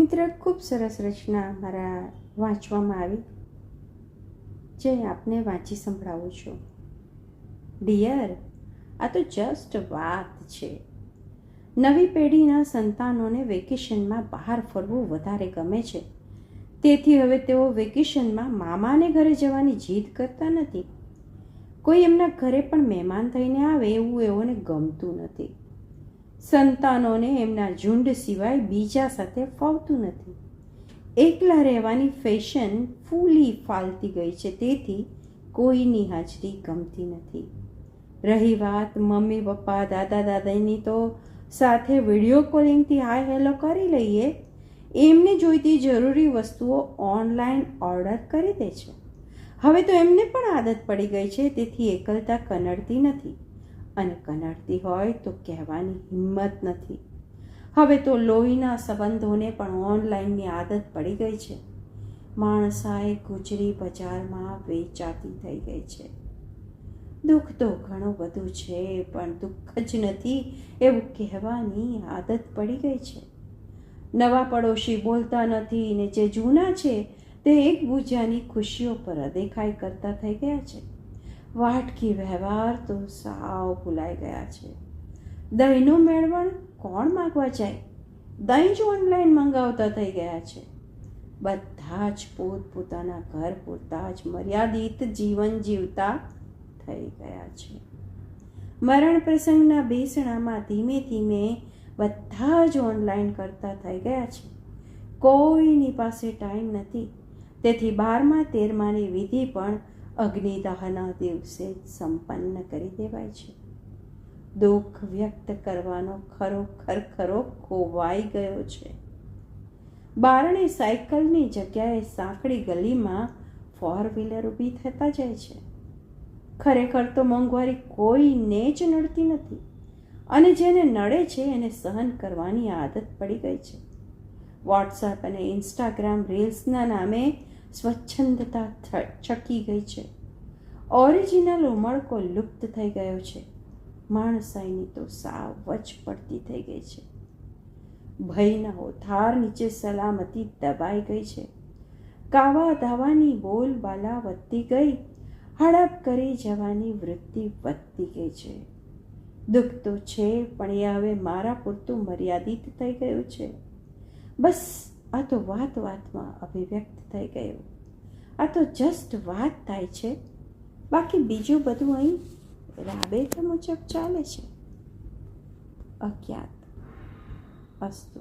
મિત્ર, ખૂબ સરસ રચના મારા વાંચવામાં આવી, જે આપને વાંચી સંભળાવું છું. ડિયર, આ તો જસ્ટ વાત છે. નવી પેઢીના સંતાનોને વેકેશનમાં બહાર ફરવું વધારે ગમે છે. તેથી હવે તેઓ વેકેશનમાં મામાને ઘરે જવાની જીદ કરતા નથી. કોઈ એમના ઘરે પણ મહેમાન થઈને આવે એવું એઓને ગમતું નથી. સંતાનોને એમના ઝુંડ સિવાય બીજા સાથે ફાવતું નથી. એકલા રહેવાની ફેશન ફૂલી ફાલતી ગઈ છે, તેથી કોઈની હાજરી ગમતી નથી. રહી વાત મમ્મી પપ્પા દાદા દાદીની, તો સાથે વિડીયો કોલિંગથી હાય હેલો કરી લઈએ. એમને જોઈતી જરૂરી વસ્તુઓ ઓનલાઈન ઓર્ડર કરી દે છે. હવે તો એમને પણ આદત પડી ગઈ છે, તેથી એકલતા કનડતી નથી, અને કનડતી હોય તો કહેવાની હિંમત નથી. હવે તો લોહીના સંબંધોને પણ ઓનલાઈનની આદત પડી ગઈ છે. માણસાઈ ગુજરી બજારમાં વેચાતી થઈ ગઈ છે. દુઃખ તો ઘણું બધું છે, પણ દુઃખ જ નથી એવું કહેવાની આદત પડી ગઈ છે. નવા પડોશી બોલતા નથી, ને જે જૂના છે તે એકબીજાની ખુશીઓ પર અદેખાઈ કરતા થઈ ગયા છે. વાટકી વ્યવહાર તો સાવ ભૂલાઈ ગયા છે. દહીંનું મેળવણ કોણ માગવા જાય? દહીં જ ઓનલાઈન મંગાવતા થઈ ગયા છે. બધા જ પોતપોતાના ઘર પૂરતા જ મર્યાદિત જીવન જીવતા થઈ ગયા છે. મરણ પ્રસંગના બેસણામાં ધીમે ધીમે બધા જ ઓનલાઈન કરતા થઈ ગયા છે. કોઈની પાસે ટાઈમ નથી, તેથી 12મા 13માની વિધિ પણ અગ્નિદાહના દિવસે જ સંપન્ન કરી દેવાય છે. દુઃખ વ્યક્ત કરવાનો ખરો ખોવાઈ ગયો છે. બારણે સાયકલની જગ્યાએ સાંકડી ગલીમાં 4 વ્હીલર ઊભી થતા જાય છે. ખરેખર તો મોંઘવારી કોઈને જ નડતી નથી, અને જેને નડે છે એને સહન કરવાની આદત પડી ગઈ છે. વોટ્સએપ અને ઇન્સ્ટાગ્રામ રીલ્સના નામે સ્વચ્છંદતા છકી ગઈ છે. ઓરિજિનલ ઉમળકો લુપ્ત થઈ ગયો છે. માણસાઈની તો સાવ વચ પડતી થઈ ગઈ છે. ભયના ઓથાર નીચે સલામતી દબાઈ ગઈ છે. કાવા દાવાની બોલબાલા વધતી ગઈ. હડપ કરી જવાની વૃત્તિ વધતી ગઈ છે. દુઃખ તો છે, પણ એ હવે મારા પૂરતું મર્યાદિત થઈ ગયું છે. બસ આ તો વાત વાતમાં અભિવ્યક્ત થઈ ગયું. આ તો જસ્ટ વાત થાય છે, બાકી બીજું બધું અહીં રાબેતા મુજબ ચાલે છે. અજ્ઞાત અસ્તુ.